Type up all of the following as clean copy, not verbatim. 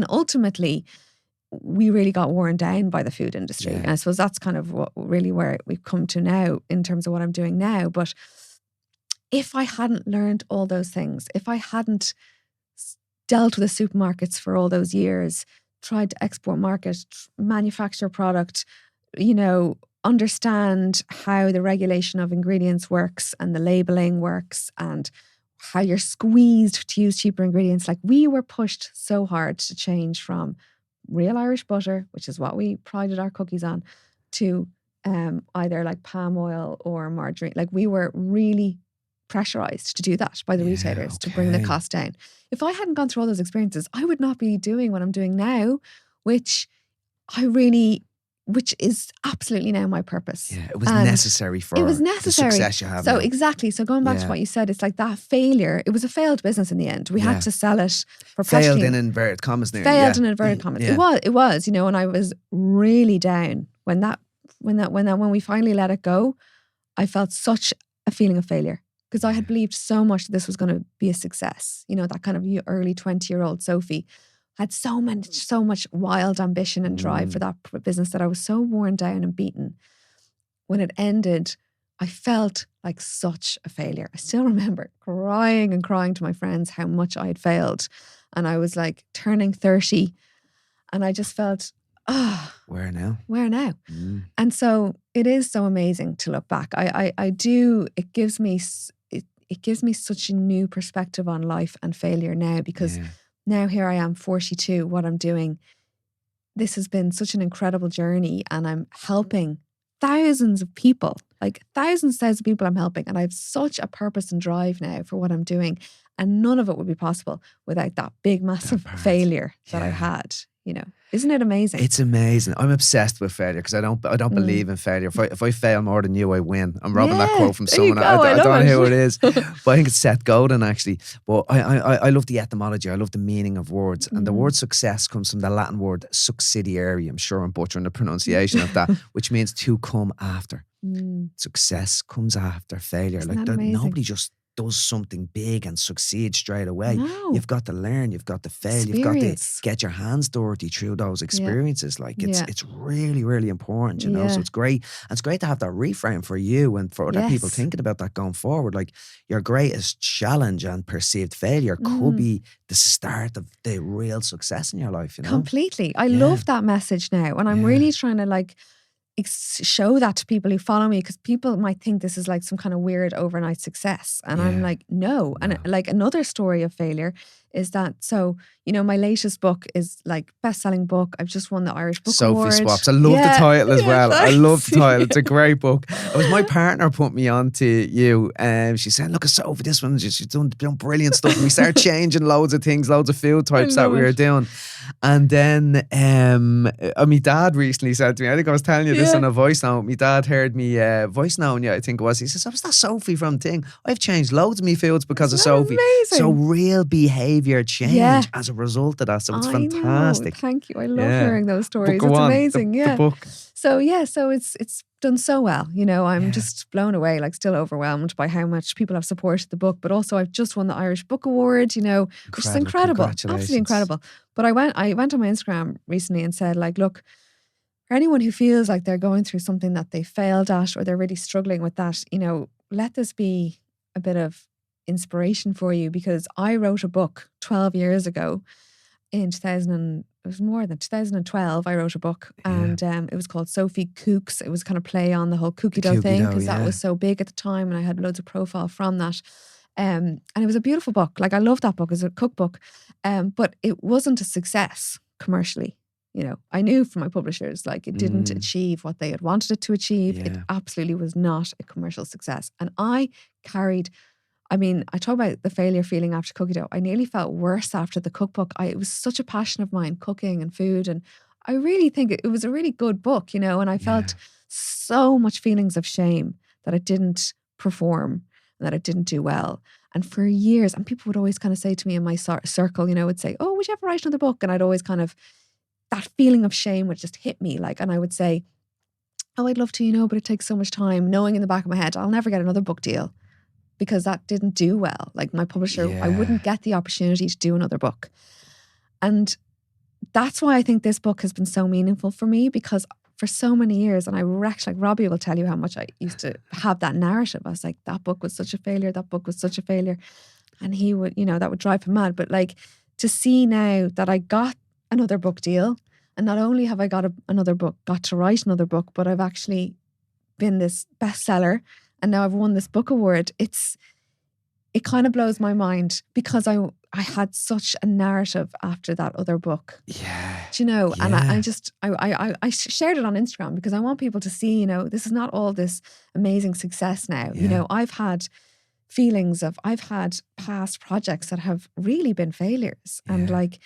And ultimately, we really got worn down by the food industry. Yeah. And I suppose that's kind of what really where we've come to now in terms of what I'm doing now. But if I hadn't learned all those things, if I hadn't dealt with the supermarkets for all those years, tried to export market, manufacture product, understand how the regulation of ingredients works and the labeling works and how you're squeezed to use cheaper ingredients. Like, we were pushed so hard to change from real Irish butter, which is what we prided our cookies on, to either like palm oil or margarine. Like, we were really pressurized to do that by the retailers to bring the cost down. If I hadn't gone through all those experiences, I would not be doing what I'm doing now, which is absolutely now my purpose. Yeah, it was necessary for the success you have So now. Exactly. So going back to what you said, it's like that failure. It was a failed business in the end. We had to sell it for failed in inverted commas. Nearly. Failed in inverted commas. Yeah. It was. And I was really down when we finally let it go. I felt such a feeling of failure because I had believed so much that this was going to be a success. That kind of early 20-year-old Sophie had so much wild ambition and drive for that business that I was so worn down and beaten. When it ended, I felt like such a failure. I still remember crying to my friends how much I had failed. And I was like turning 30 and I just felt, where now? And so it is so amazing to look back. I do, it gives me such a new perspective on life and failure now because now here I am, 42, what I'm doing. This has been such an incredible journey and I'm helping thousands of people, like thousands of people I'm helping. And I have such a purpose and drive now for what I'm doing. And none of it would be possible without that big, massive failure that I had, Isn't it amazing? It's amazing. I'm obsessed with failure because I don't believe in failure. If I fail more than you, I win. I'm robbing that quote from someone. I don't know who it is, but I think it's Seth Godin actually. But I love the etymology. I love the meaning of words. And the word success comes from the Latin word succidiary. I'm sure I'm butchering the pronunciation of that, which means to come after. Success comes after failure. Isn't that amazing? Nobody just does something big and succeed straight away. No. You've got to learn, you've got to fail, you've got to get your hands dirty through those experiences. It's really, really important, so it's great. And it's great to have that reframe for you and for other people thinking about that going forward. Like, your greatest challenge and perceived failure could be the start of the real success in your life, Completely. I love that message now. And I'm really trying to show that to people who follow me, because people might think this is like some kind of weird overnight success, and I'm like, no. And like another story of failure is that, so my latest book is like best-selling book. I've just won the Irish Book Award. Sophie Swaps. I love the title as well. I love the title. It's a great book. It was my partner put me on to you, and she said, look at Sophie, this one, she's done brilliant stuff. And we started changing loads of things, loads of food types that we were doing. And then my dad recently said to me, I think I was telling you this on a voice note, my dad heard me voice note, I think it was. He says, oh, is that Sophie from Thing? I've changed loads of me foods because of Sophie. Amazing? So real behaviour change as a result of that. So it's fantastic. Thank you. I love hearing those stories. Book It's one, amazing. the book. So it's done so well. I'm just blown away, like still overwhelmed by how much people have supported the book. But also I've just won the Irish Book Award, which is incredible. Absolutely incredible. But I went on my Instagram recently and said, like, look, for anyone who feels like they're going through something that they failed at or they're really struggling with that, let this be a bit of inspiration for you, because I wrote a book 12 years ago in 2012. I wrote a book and it was called Sophie Cooks. It was kind of play on the whole cookie dough thing, because that was so big at the time and I had loads of profile from that. And it was a beautiful book. Like, I love that book as a cookbook. But it wasn't a success commercially. I knew from my publishers, like, it didn't achieve what they had wanted it to achieve. It absolutely was not a commercial success. And I talk about the failure feeling after cookie dough. I nearly felt worse after the cookbook. It was such a passion of mine, cooking and food. And I really think it was a really good book, and I felt so much feelings of shame that I didn't perform and that I didn't do well. And for years, and people would always kind of say to me in my circle, would say, oh, would you ever write another book? And I'd always kind of, that feeling of shame would just hit me. Like, and I would say, oh, I'd love to, but it takes so much time, knowing in the back of my head, I'll never get another book deal because that didn't do well. Like, my publisher, I wouldn't get the opportunity to do another book. And that's why I think this book has been so meaningful for me, because for so many years, and I like Robbie will tell you how much I used to have that narrative. I was like, that book was such a failure. That book was such a failure. And he would, that would drive him mad. But like, to see now that I got another book deal, and not only have I got got to write another book, but I've actually been this bestseller, and now I've won this book award. It kind of blows my mind, because I had such a narrative after that other book. Yeah. Do you know? Yeah. And I shared it on Instagram, because I want people to see, this is not all this amazing success now. Yeah. I've had feelings I've had past projects that have really been failures. Yeah. And like,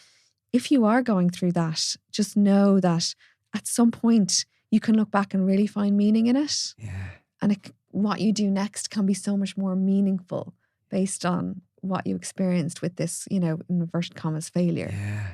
if you are going through that, just know that at some point you can look back and really find meaning in it. Yeah. And what you do next can be so much more meaningful based on what you experienced with this, in inverted commas, failure. Yeah.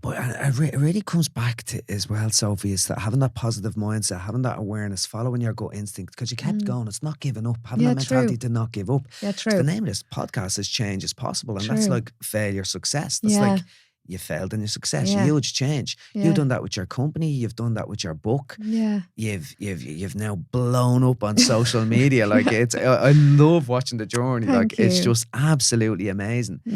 But it really comes back to as well, Sophie, is that having that positive mindset, having that awareness, following your gut instinct, because you kept going. It's not giving up. Having that mentality to not give up. Yeah, true. The name of this podcast is Change is Possible. And that's like failure, success. That's like you failed and your success, huge change. Yeah. You've done that with your company. You've done that with your book. Yeah. You've now blown up on social media. Like I love watching the journey. Thank you. It's just absolutely amazing.